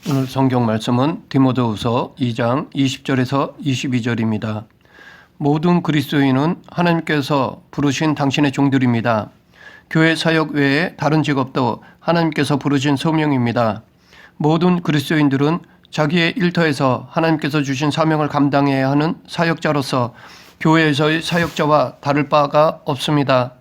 오늘 성경 말씀은 디모데후서 2장 20절에서 22절입니다. 모든 그리스도인은 하나님께서 부르신 당신의 종들입니다. 교회 사역 외에 다른 직업도 하나님께서 부르신 소명입니다. 모든 그리스도인들은 자기의 일터에서 하나님께서 주신 사명을 감당해야 하는 사역자로서 교회에서의 사역자와 다를 바가 없습니다.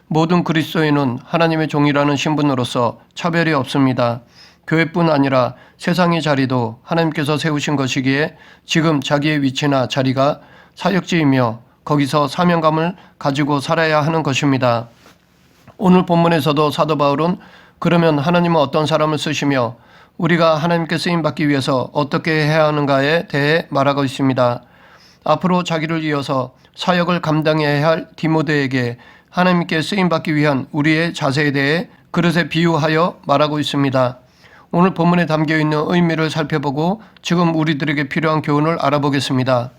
모든 그리스도인은 하나님의 종이라는 신분으로서 차별이 없습니다. 교회뿐 아니라 세상의 자리도 하나님께서 세우신 것이기에 지금 자기의 위치나 자리가 사역지이며 거기서 사명감을 가지고 살아야 하는 것입니다. 오늘 본문에서도 사도 바울은 그러면 하나님은 어떤 사람을 쓰시며 우리가 하나님께 쓰임받기 위해서 어떻게 해야 하는가에 대해 말하고 있습니다. 앞으로 자기를 이어서 사역을 감당해야 할 디모데에게 하나님께 쓰임받기 위한 우리의 자세에 대해 그릇에 비유하여 말하고 있습니다. 오늘 본문에 담겨있는 의미를 살펴보고 지금 우리들에게 필요한 교훈을 알아보겠습니다.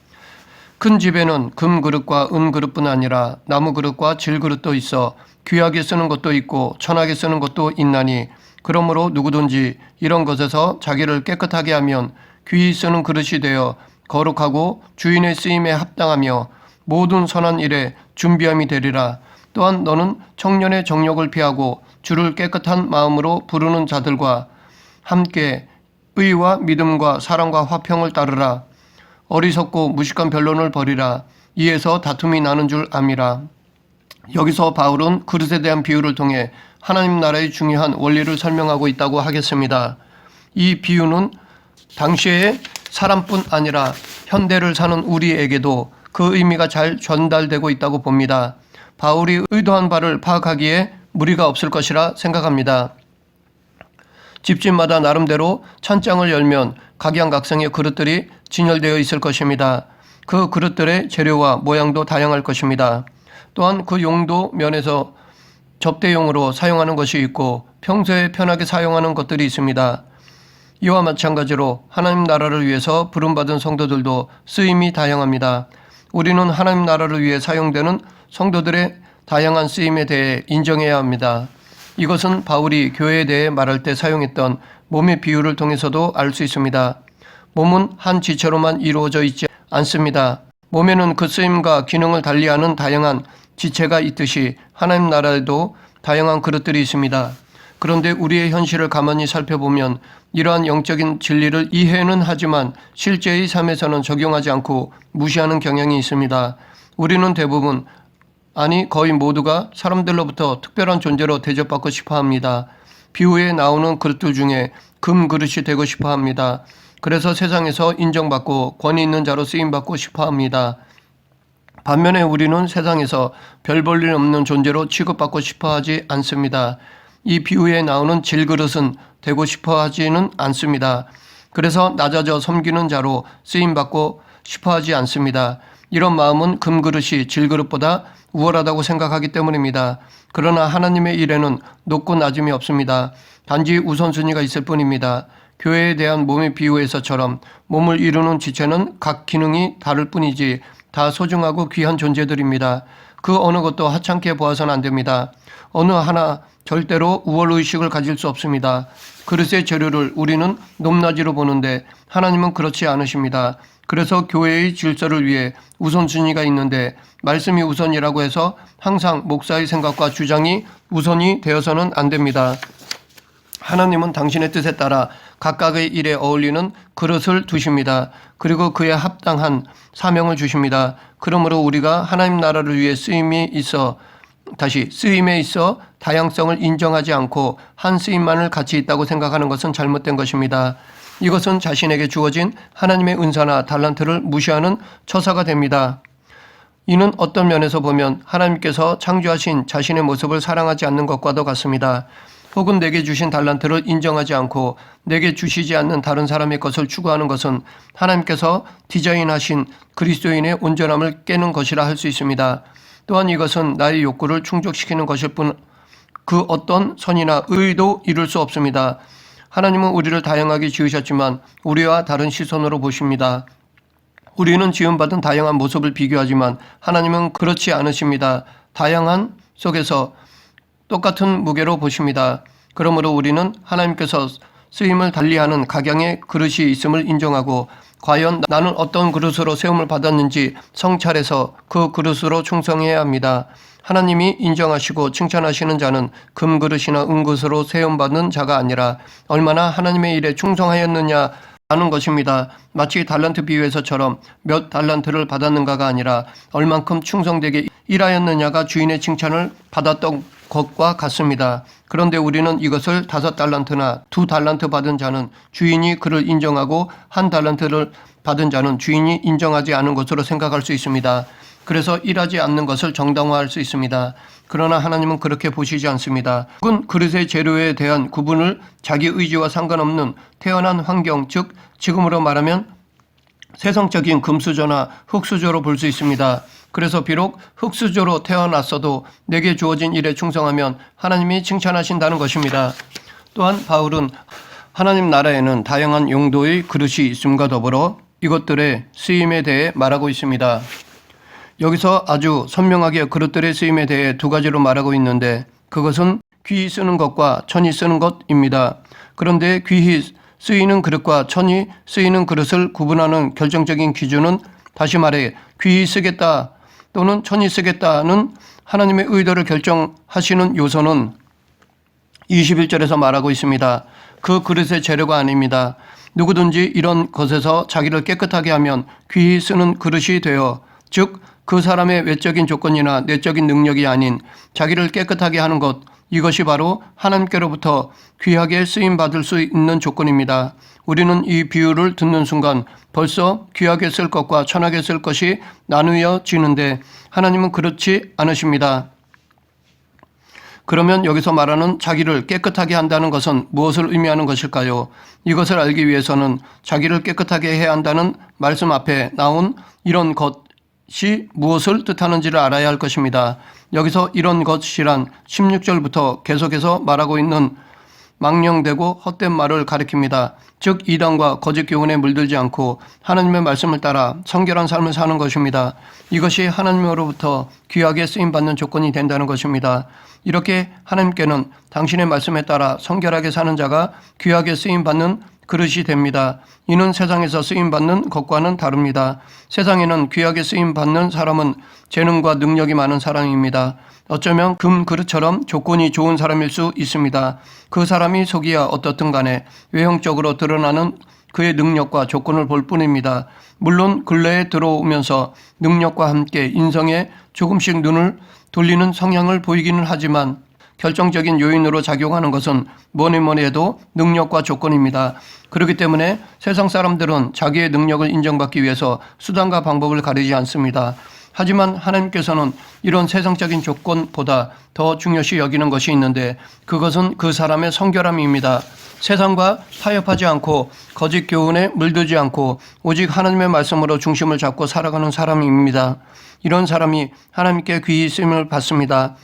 큰 집에는 금그릇과 은그릇뿐 아니라 나무그릇과 질그릇도 있어 귀하게 쓰는 것도 있고 천하게 쓰는 것도 있나니 그러므로 누구든지 이런 것에서 자기를 깨끗하게 하면 귀히 쓰는 그릇이 되어 거룩하고 주인의 쓰임에 합당하며 모든 선한 일에 준비함이 되리라. 또한 너는 청년의 정욕을 피하고 주를 깨끗한 마음으로 부르는 자들과 함께 의와 믿음과 사랑과 화평을 따르라. 어리석고 무식한 변론을 버리라. 이에서 다툼이 나는 줄 암이라. 여기서 바울은 그릇에 대한 비유를 통해 하나님 나라의 중요한 원리를 설명하고 있다고 하겠습니다. 이 비유는 당시의 사람뿐 아니라 현대를 사는 우리에게도 그 의미가 잘 전달되고 있다고 봅니다. 바울이 의도한 바를 파악하기에 무리가 없을 것이라 생각합니다. 집집마다 나름대로 찬장을 열면 각양각색의 그릇들이 진열되어 있을 것입니다. 그 그릇들의 재료와 모양도 다양할 것입니다. 또한 그 용도 면에서 접대용으로 사용하는 것이 있고 평소에 편하게 사용하는 것들이 있습니다. 이와 마찬가지로 하나님 나라를 위해서 부름받은 성도들도 쓰임이 다양합니다. 우리는 하나님 나라를 위해 사용되는 성도들의 다양한 쓰임에 대해 인정해야 합니다. 이것은 바울이 교회에 대해 말할 때 사용했던 몸의 비유를 통해서도 알 수 있습니다. 몸은 한 지체로만 이루어져 있지 않습니다. 몸에는 그 쓰임과 기능을 달리하는 다양한 지체가 있듯이 하나님 나라에도 다양한 그릇들이 있습니다. 그런데 우리의 현실을 가만히 살펴보면 이러한 영적인 진리를 이해는 하지만 실제의 삶에서는 적용하지 않고 무시하는 경향이 있습니다. 우리는 대부분 아니 거의 모두가 사람들로부터 특별한 존재로 대접받고 싶어 합니다. 비유에 나오는 그릇들 중에 금그릇이 되고 싶어 합니다. 그래서 세상에서 인정받고 권위 있는 자로 쓰임받고 싶어 합니다. 반면에 우리는 세상에서 별 볼 일 없는 존재로 취급받고 싶어 하지 않습니다. 이 비유에 나오는 질그릇은 되고 싶어 하지는 않습니다. 그래서 낮아져 섬기는 자로 쓰임받고 싶어 하지 않습니다. 이런 마음은 금그릇이 질그릇보다 우월하다고 생각하기 때문입니다. 그러나 하나님의 일에는 높고 낮음이 없습니다. 단지 우선순위가 있을 뿐입니다. 교회에 대한 몸의 비유에서처럼 몸을 이루는 지체는 각 기능이 다를 뿐이지 다 소중하고 귀한 존재들입니다. 그 어느 것도 하찮게 보아서는 안 됩니다. 어느 하나 절대로 우월의식을 가질 수 없습니다. 그릇의 재료를 우리는 높낮이로 보는데 하나님은 그렇지 않으십니다. 그래서 교회의 질서를 위해 우선순위가 있는데 말씀이 우선이라고 해서 항상 목사의 생각과 주장이 우선이 되어서는 안 됩니다. 하나님은 당신의 뜻에 따라 각각의 일에 어울리는 그릇을 두십니다. 그리고 그에 합당한 사명을 주십니다. 그러므로 우리가 하나님 나라를 위해 쓰임에 있어 다양성을 인정하지 않고 한 쓰임만을 가치 있다고 생각하는 것은 잘못된 것입니다. 이것은 자신에게 주어진 하나님의 은사나 달란트를 무시하는 처사가 됩니다. 이는 어떤 면에서 보면 하나님께서 창조하신 자신의 모습을 사랑하지 않는 것과도 같습니다. 혹은 내게 주신 달란트를 인정하지 않고 내게 주시지 않는 다른 사람의 것을 추구하는 것은 하나님께서 디자인하신 그리스도인의 온전함을 깨는 것이라 할 수 있습니다. 또한 이것은 나의 욕구를 충족시키는 것일 뿐 그 어떤 선이나 의도 이룰 수 없습니다. 하나님은 우리를 다양하게 지으셨지만 우리와 다른 시선으로 보십니다. 우리는 지음받은 다양한 모습을 비교하지만 하나님은 그렇지 않으십니다. 다양한 속에서 똑같은 무게로 보십니다. 그러므로 우리는 하나님께서 쓰임을 달리하는 각양의 그릇이 있음을 인정하고 과연 나는 어떤 그릇으로 세움을 받았는지 성찰해서 그 그릇으로 충성해야 합니다. 하나님이 인정하시고 칭찬하시는 자는 금그릇이나 은그릇으로 세움받는 자가 아니라 얼마나 하나님의 일에 충성하였느냐 하는 것입니다. 마치 달란트 비유에서처럼 몇 달란트를 받았는가가 아니라 얼만큼 충성되게 일하였느냐가 주인의 칭찬을 받았던 것과 같습니다. 그런데 우리는 이것을 5달란트나 2달란트 받은 자는 주인이 그를 인정하고 1달란트를 받은 자는 주인이 인정하지 않은 것으로 생각할 수 있습니다. 그래서 일하지 않는 것을 정당화할 수 있습니다. 그러나 하나님은 그렇게 보시지 않습니다. 혹은 그릇의 재료에 대한 구분을 자기 의지와 상관없는 태어난 환경, 즉 지금으로 말하면 세상적인 금수저나 흙수저로 볼 수 있습니다. 그래서 비록 흙수저로 태어났어도 내게 주어진 일에 충성하면 하나님이 칭찬하신다는 것입니다. 또한 바울은 하나님 나라에는 다양한 용도의 그릇이 있음과 더불어 이것들의 쓰임에 대해 말하고 있습니다. 여기서 아주 선명하게 그릇들의 쓰임에 대해 2가지로 말하고 있는데 그것은 귀히 쓰는 것과 천히 쓰는 것입니다. 그런데 귀히 쓰이는 그릇과 천히 쓰이는 그릇을 구분하는 결정적인 기준은 다시 말해 귀히 쓰겠다 또는 천히 쓰겠다는 하나님의 의도를 결정하시는 요소는 21절에서 말하고 있습니다. 그 그릇의 재료가 아닙니다. 누구든지 이런 것에서 자기를 깨끗하게 하면 귀히 쓰는 그릇이 되어 즉 그 사람의 외적인 조건이나 내적인 능력이 아닌 자기를 깨끗하게 하는 것, 이것이 바로 하나님께로부터 귀하게 쓰임받을 수 있는 조건입니다. 우리는 이 비유를 듣는 순간 벌써 귀하게 쓸 것과 천하게 쓸 것이 나누어지는데 하나님은 그렇지 않으십니다. 그러면 여기서 말하는 자기를 깨끗하게 한다는 것은 무엇을 의미하는 것일까요? 이것을 알기 위해서는 자기를 깨끗하게 해야 한다는 말씀 앞에 나온 이런 것이 무엇을 뜻하는지를 알아야 할 것입니다. 여기서 이런 것이란 16절부터 계속해서 말하고 있는 망령되고 헛된 말을 가리킵니다. 즉 이단과 거짓 교훈에 물들지 않고 하나님의 말씀을 따라 성결한 삶을 사는 것입니다. 이것이 하나님으로부터 귀하게 쓰임받는 조건이 된다는 것입니다. 이렇게 하나님께는 당신의 말씀에 따라 성결하게 사는 자가 귀하게 쓰임받는 그릇이 됩니다. 이는 세상에서 쓰임받는 것과는 다릅니다. 세상에는 귀하게 쓰임받는 사람은 재능과 능력이 많은 사람입니다. 어쩌면 금 그릇처럼 조건이 좋은 사람일 수 있습니다. 그 사람이 속이야 어떻든 간에 외형적으로 드러나는 그의 능력과 조건을 볼 뿐입니다. 물론 근래에 들어오면서 능력과 함께 인성에 조금씩 눈을 돌리는 성향을 보이기는 하지만 결정적인 요인으로 작용하는 것은 뭐니 해도 능력과 조건입니다. 그렇기 때문에 세상 사람들은 자기의 능력을 인정받기 위해서 수단과 방법을 가리지 않습니다. 하지만 하나님께서는 이런 세상적인 조건보다 더 중요시 여기는 것이 있는데 그것은 그 사람의 성결함입니다. 세상과 타협하지 않고 거짓 교훈에 물들지 않고 오직 하나님의 말씀으로 중심을 잡고 살아가는 사람입니다. 이런 사람이 하나님께 귀히 쓰임을 받습니다.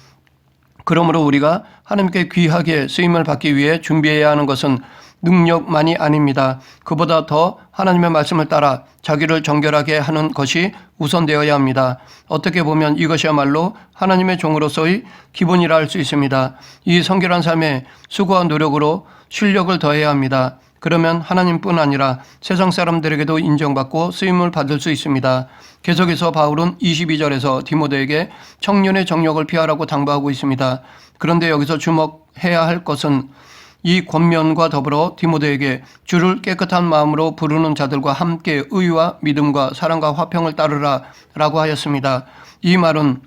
그러므로 우리가 하나님께 귀하게 쓰임을 받기 위해 준비해야 하는 것은 능력만이 아닙니다. 그보다 더 하나님의 말씀을 따라 자기를 정결하게 하는 것이 우선되어야 합니다. 어떻게 보면 이것이야말로 하나님의 종으로서의 기본이라 할 수 있습니다. 이 성결한 삶에 수고와 노력으로 실력을 더해야 합니다. 그러면 하나님뿐 아니라 세상 사람들에게도 인정받고 쓰임을 받을 수 있습니다. 계속해서 바울은 22절에서 디모데에게 청년의 정욕을 피하라고 당부하고 있습니다. 그런데 여기서 주목해야 할 것은 이 권면과 더불어 디모데에게 주를 깨끗한 마음으로 부르는 자들과 함께 의와 믿음과 사랑과 화평을 따르라 라고 하였습니다. 이 말은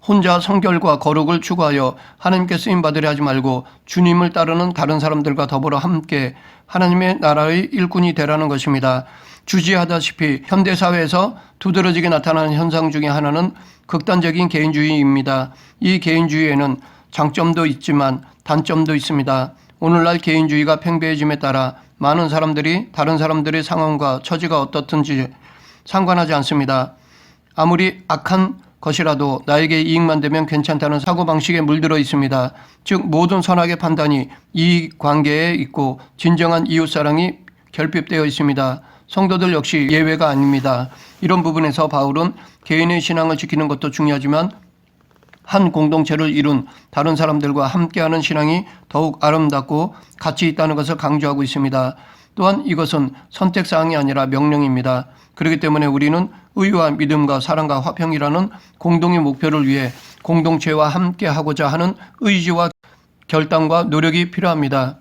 혼자 성결과 거룩을 추구하여 하나님께 쓰임받으려 하지 말고 주님을 따르는 다른 사람들과 더불어 함께 하나님의 나라의 일꾼이 되라는 것입니다. 주지하다시피 현대사회에서 두드러지게 나타나는 현상 중에 하나는 극단적인 개인주의입니다. 이 개인주의에는 장점도 있지만 단점도 있습니다. 오늘날 개인주의가 팽배해짐에 따라 많은 사람들이 다른 사람들의 상황과 처지가 어떻든지 상관하지 않습니다. 아무리 악한 것이라도 나에게 이익만 되면 괜찮다는 사고방식에 물들어 있습니다. 즉 모든 선악의 판단이 이익관계에 있고 진정한 이웃사랑이 결핍되어 있습니다. 성도들 역시 예외가 아닙니다. 이런 부분에서 바울은 개인의 신앙을 지키는 것도 중요하지만 한 공동체를 이룬 다른 사람들과 함께하는 신앙이 더욱 아름답고 가치 있다는 것을 강조하고 있습니다. 또한 이것은 선택사항이 아니라 명령입니다. 그렇기 때문에 우리는 의와 믿음과 사랑과 화평이라는 공동의 목표를 위해 공동체와 함께하고자 하는 의지와 결단과 노력이 필요합니다.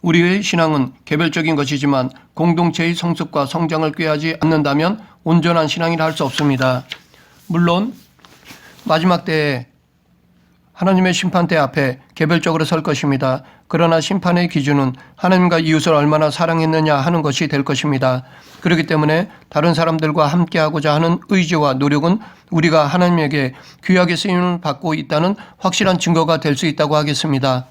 우리의 신앙은 개별적인 것이지만 공동체의 성숙과 성장을 꾀하지 않는다면 온전한 신앙이라 할 수 없습니다. 물론 마지막 때에 하나님의 심판대 앞에 개별적으로 설 것입니다. 그러나 심판의 기준은 하나님과 이웃을 얼마나 사랑했느냐 하는 것이 될 것입니다. 그렇기 때문에 다른 사람들과 함께하고자 하는 의지와 노력은 우리가 하나님에게 귀하게 쓰임을 받고 있다는 확실한 증거가 될 수 있다고 하겠습니다.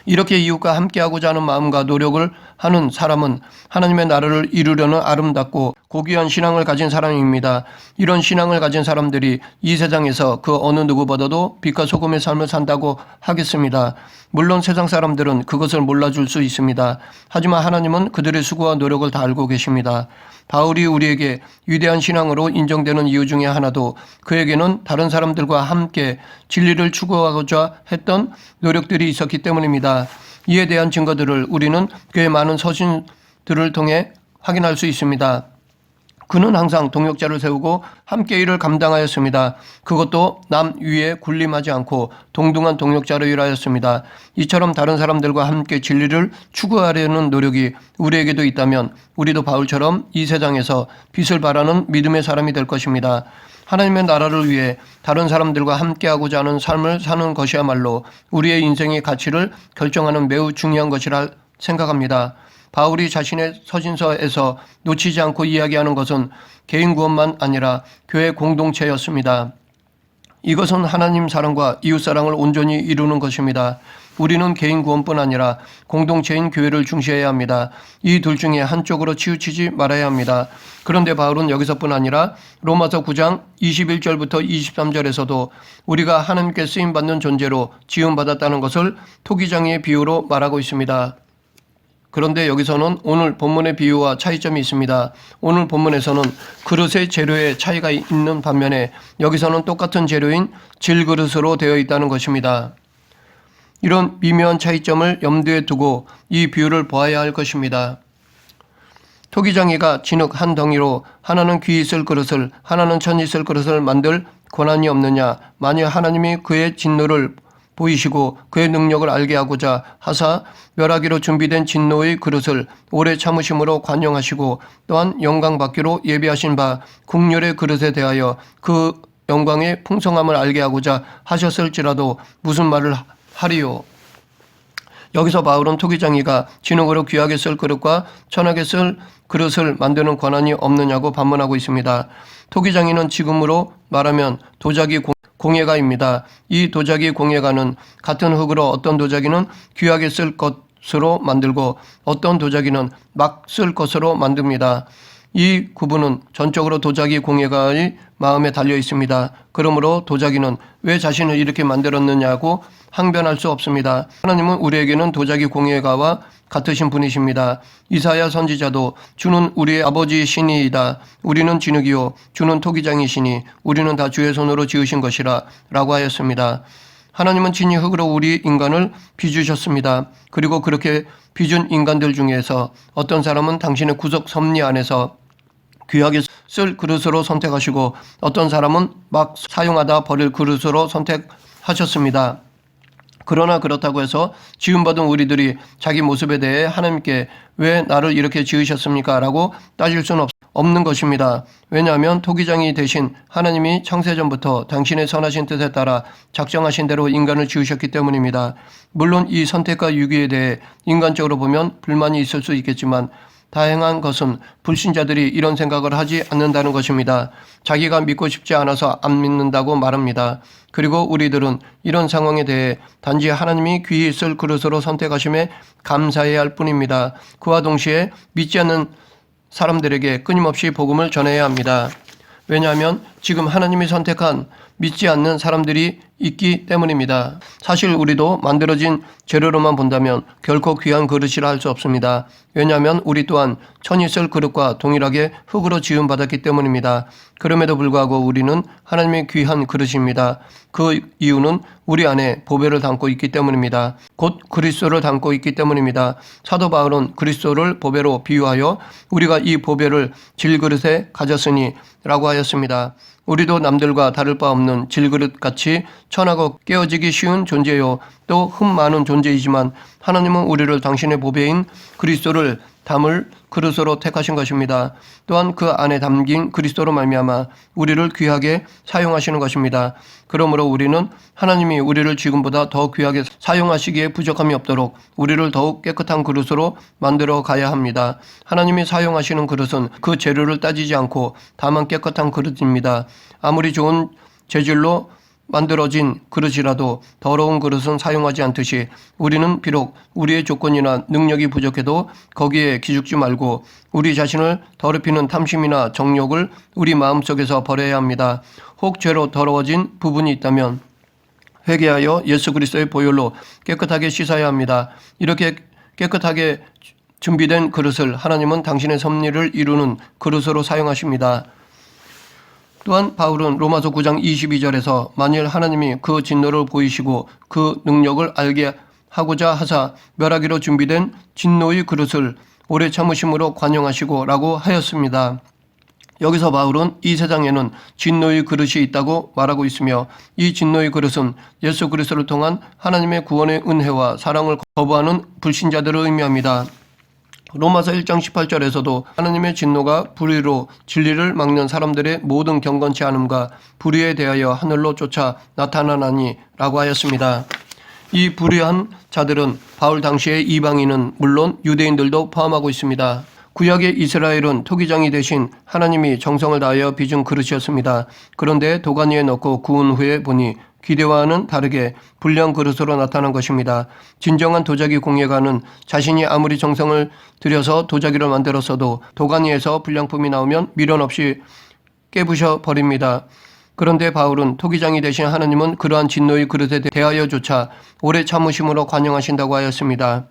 이렇게 이웃과 함께하고자 하는 마음과 노력을 하는 사람은 하나님의 나라를 이루려는 아름답고 고귀한 신앙을 가진 사람입니다. 이런 신앙을 가진 사람들이 이 세상에서 그 어느 누구보다도 빛과 소금의 삶을 산다고 하겠습니다. 물론 세상 사람들은 그것을 몰라줄 수 있습니다. 하지만 하나님은 그들의 수고와 노력을 다 알고 계십니다. 바울이 우리에게 위대한 신앙으로 인정되는 이유 중에 하나도 그에게는 다른 사람들과 함께 진리를 추구하고자 했던 노력들이 있었기 때문입니다. 이에 대한 증거들을 우리는 그의 많은 서신들을 통해 확인할 수 있습니다. 그는 항상 동역자를 세우고 함께 일을 감당하였습니다. 그것도 남 위에 군림하지 않고 동등한 동역자로 일하였습니다. 이처럼 다른 사람들과 함께 진리를 추구하려는 노력이 우리에게도 있다면 우리도 바울처럼 이 세상에서 빛을 발하는 믿음의 사람이 될 것입니다. 하나님의 나라를 위해 다른 사람들과 함께하고자 하는 삶을 사는 것이야말로 우리의 인생의 가치를 결정하는 매우 중요한 것이라 생각합니다. 바울이 자신의 서신서에서 놓치지 않고 이야기하는 것은 개인 구원만 아니라 교회 공동체였습니다. 이것은 하나님 사랑과 이웃 사랑을 온전히 이루는 것입니다. 우리는 개인 구원뿐 아니라 공동체인 교회를 중시해야 합니다. 이 둘 중에 한쪽으로 치우치지 말아야 합니다. 그런데 바울은 여기서뿐 아니라 로마서 9장 21절부터 23절에서도 우리가 하나님께 쓰임받는 존재로 지음받았다는 것을 토기장의 비유로 말하고 있습니다. 그런데 여기서는 오늘 본문의 비유와 차이점이 있습니다. 오늘 본문에서는 그릇의 재료의 차이가 있는 반면에 여기서는 똑같은 재료인 질그릇으로 되어 있다는 것입니다. 이런 미묘한 차이점을 염두에 두고 이 비유를 보아야 할 것입니다. 토기장이가 진흙 한 덩이로 하나는 귀 있을 그릇을 하나는 천 있을 그릇을 만들 권한이 없느냐. 만일 하나님이 그의 진노를 보이시고 그의 능력을 알게 하고자 하사 멸하기로 준비된 진노의 그릇을 오래 참으심으로 관용하시고 또한 영광 받기로 예비하신 바 국률의 그릇에 대하여 그 영광의 풍성함을 알게 하고자 하셨을지라도 무슨 말을 하리요. 여기서 바울은 토기장이가 진흙으로 귀하게 쓸 그릇과 천하게 쓸 그릇을 만드는 권한이 없느냐고 반문하고 있습니다. 토기장이는 지금으로 말하면 도자기 공예가입니다. 이 도자기 공예가는 같은 흙으로 어떤 도자기는 귀하게 쓸 것으로 만들고 어떤 도자기는 막 쓸 것으로 만듭니다. 이 구분은 전적으로 도자기 공예가의 마음에 달려 있습니다. 그러므로 도자기는 왜 자신을 이렇게 만들었느냐고 항변할 수 없습니다. 하나님은 우리에게는 도자기 공예가와 같으신 분이십니다. 이사야 선지자도 주는 우리의 아버지 신이이다. 우리는 진흙이요 주는 토기장이시니 우리는 다 주의 손으로 지으신 것이라 라고 하였습니다. 하나님은 친히 흙으로 우리 인간을 빚으셨습니다. 그리고 그렇게 빚은 인간들 중에서 어떤 사람은 당신의 구속 섭리 안에서 귀하게 쓸 그릇으로 선택하시고 어떤 사람은 막 사용하다 버릴 그릇으로 선택하셨습니다. 그러나 그렇다고 해서 지음받은 우리들이 자기 모습에 대해 하나님께 왜 나를 이렇게 지으셨습니까? 라고 따질 수는 없는 것입니다. 왜냐하면 토기장이 대신 하나님이 창세전부터 당신의 선하신 뜻에 따라 작정하신 대로 인간을 지으셨기 때문입니다. 물론 이 선택과 유기에 대해 인간적으로 보면 불만이 있을 수 있겠지만 다행한 것은 불신자들이 이런 생각을 하지 않는다는 것입니다. 자기가 믿고 싶지 않아서 안 믿는다고 말합니다. 그리고 우리들은 이런 상황에 대해 단지 하나님이 귀히 쓸 그릇으로 선택하심에 감사해야 할 뿐입니다. 그와 동시에 믿지 않는 사람들에게 끊임없이 복음을 전해야 합니다. 왜냐하면 지금 하나님이 선택한 믿지 않는 사람들이 있기 때문입니다. 사실 우리도 만들어진 재료로만 본다면 결코 귀한 그릇이라 할 수 없습니다. 왜냐하면 우리 또한 천이 쓸 그릇과 동일하게 흙으로 지음받았기 때문입니다. 그럼에도 불구하고 우리는 하나님의 귀한 그릇입니다. 그 이유는 우리 안에 보배를 담고 있기 때문입니다. 곧 그리스도를 담고 있기 때문입니다. 사도 바울은 그리스도를 보배로 비유하여 우리가 이 보배를 질그릇에 가졌으니 라고 하였습니다. 우리도 남들과 다를 바 없는 질그릇같이 천하고 깨어지기 쉬운 존재요 또 흠 많은 존재이지만 하나님은 우리를 당신의 보배인 그리스도를 담을 그릇으로 택하신 것입니다. 또한 그 안에 담긴 그리스도로 말미암아 우리를 귀하게 사용하시는 것입니다. 그러므로 우리는 하나님이 우리를 지금보다 더 귀하게 사용하시기에 부족함이 없도록 우리를 더욱 깨끗한 그릇으로 만들어 가야 합니다. 하나님이 사용하시는 그릇은 그 재료를 따지지 않고 다만 깨끗한 그릇입니다. 아무리 좋은 재질로 만들어진 그릇이라도 더러운 그릇은 사용하지 않듯이 우리는 비록 우리의 조건이나 능력이 부족해도 거기에 기죽지 말고 우리 자신을 더럽히는 탐심이나 정욕을 우리 마음속에서 버려야 합니다. 혹 죄로 더러워진 부분이 있다면 회개하여 예수 그리스도의 보혈로 깨끗하게 씻어야 합니다. 이렇게 깨끗하게 준비된 그릇을 하나님은 당신의 섭리를 이루는 그릇으로 사용하십니다. 또한 바울은 로마서 9장 22절에서 만일 하나님이 그 진노를 보이시고 그 능력을 알게 하고자 하사 멸하기로 준비된 진노의 그릇을 오래 참으심으로 관용하시고 라고 하였습니다. 여기서 바울은 이 세상에는 진노의 그릇이 있다고 말하고 있으며 이 진노의 그릇은 예수 그리스도를 통한 하나님의 구원의 은혜와 사랑을 거부하는 불신자들을 의미합니다. 로마서 1장 18절에서도 하나님의 진노가 불의로 진리를 막는 사람들의 모든 경건치 않음과 불의에 대하여 하늘로 쫓아 나타나나니 라고 하였습니다. 이 불의한 자들은 바울 당시의 이방인은 물론 유대인들도 포함하고 있습니다. 구약의 이스라엘은 토기장이 대신 하나님이 정성을 다하여 빚은 그릇이었습니다. 그런데 도가니에 넣고 구운 후에 보니 기대와는 다르게 불량 그릇으로 나타난 것입니다. 진정한 도자기 공예가는 자신이 아무리 정성을 들여서 도자기를 만들었어도 도가니에서 불량품이 나오면 미련 없이 깨부셔 버립니다. 그런데 바울은 토기장이 되신 하나님은 그러한 진노의 그릇에 대하여조차 오래 참으심으로 관용하신다고 하였습니다.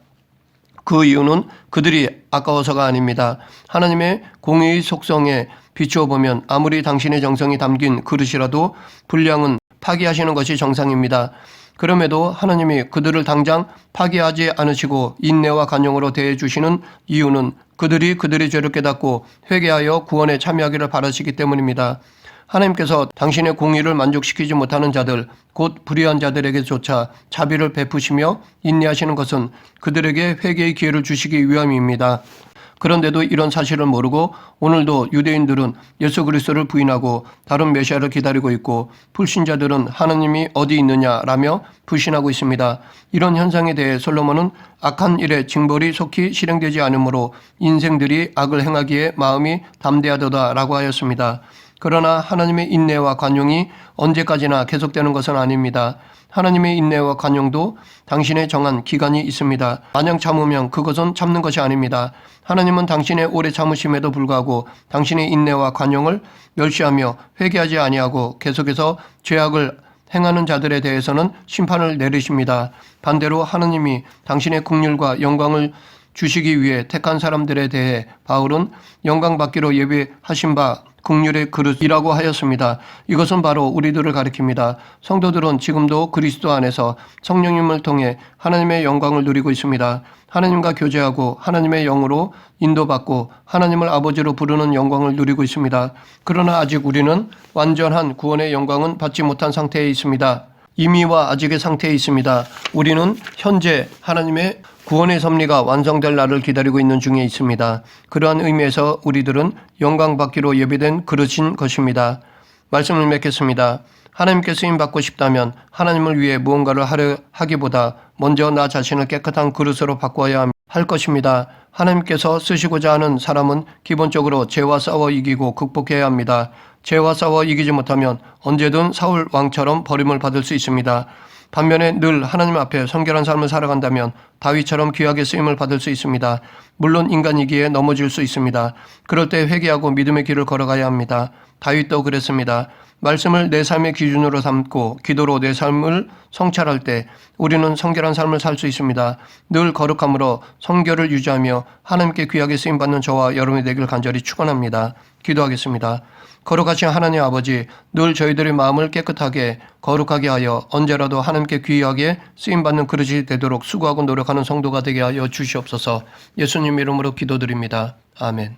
그 이유는 그들이 아까워서가 아닙니다. 하나님의 공의의 속성에 비추어 보면 아무리 당신의 정성이 담긴 그릇이라도 분량은 파기하시는 것이 정상입니다. 그럼에도 하나님이 그들을 당장 파기하지 않으시고 인내와 간용으로 대해 주시는 이유는 그들이 그들의 죄를 깨닫고 회개하여 구원에 참여하기를 바라시기 때문입니다. 하나님께서 당신의 공의를 만족시키지 못하는 자들, 곧 불의한 자들에게조차 자비를 베푸시며 인내하시는 것은 그들에게 회개의 기회를 주시기 위함입니다. 그런데도 이런 사실을 모르고 오늘도 유대인들은 예수 그리스도를 부인하고 다른 메시아를 기다리고 있고 불신자들은 하나님이 어디 있느냐라며 불신하고 있습니다. 이런 현상에 대해 솔로몬은 악한 일에 징벌이 속히 실행되지 않으므로 인생들이 악을 행하기에 마음이 담대하도다라고 하였습니다. 그러나 하나님의 인내와 관용이 언제까지나 계속되는 것은 아닙니다. 하나님의 인내와 관용도 당신의 정한 기간이 있습니다. 마냥 참으면 그것은 참는 것이 아닙니다. 하나님은 당신의 오래 참으심에도 불구하고 당신의 인내와 관용을 멸시하며 회개하지 아니하고 계속해서 죄악을 행하는 자들에 대해서는 심판을 내리십니다. 반대로 하나님이 당신의 긍휼과 영광을 주시기 위해 택한 사람들에 대해 바울은 영광 받기로 예비하신 바 긍휼의 그릇이라고 하였습니다. 이것은 바로 우리들을 가리킵니다. 성도들은 지금도 그리스도 안에서 성령님을 통해 하나님의 영광을 누리고 있습니다. 하나님과 교제하고 하나님의 영으로 인도받고 하나님을 아버지로 부르는 영광을 누리고 있습니다. 그러나 아직 우리는 완전한 구원의 영광은 받지 못한 상태에 있습니다. 이미와 아직의 상태에 있습니다. 우리는 현재 하나님의 구원의 섭리가 완성될 날을 기다리고 있는 중에 있습니다. 그러한 의미에서 우리들은 영광 받기로 예비된 그릇인 것입니다. 말씀을 맺겠습니다. 하나님께 쓰임받고 싶다면 하나님을 위해 무언가를 하려 하기보다 먼저 나 자신을 깨끗한 그릇으로 바꿔야 할 것입니다. 하나님께서 쓰시고자 하는 사람은 기본적으로 죄와 싸워 이기고 극복해야 합니다. 죄와 싸워 이기지 못하면 언제든 사울 왕처럼 버림을 받을 수 있습니다. 반면에 늘 하나님 앞에 성결한 삶을 살아간다면 다윗처럼 귀하게 쓰임을 받을 수 있습니다. 물론 인간이기에 넘어질 수 있습니다. 그럴 때 회개하고 믿음의 길을 걸어가야 합니다. 다윗도 그랬습니다. 말씀을 내 삶의 기준으로 삼고 기도로 내 삶을 성찰할 때 우리는 성결한 삶을 살 수 있습니다. 늘 거룩함으로 성결을 유지하며 하나님께 귀하게 쓰임받는 저와 여러분이 되길 간절히 축원합니다. 기도하겠습니다. 거룩하신 하나님 아버지, 늘 저희들의 마음을 깨끗하게 거룩하게 하여 언제라도 하나님께 귀하게 쓰임받는 그릇이 되도록 수고하고 노력하는 성도가 되게 하여 주시옵소서. 예수님 이름으로 기도드립니다. 아멘.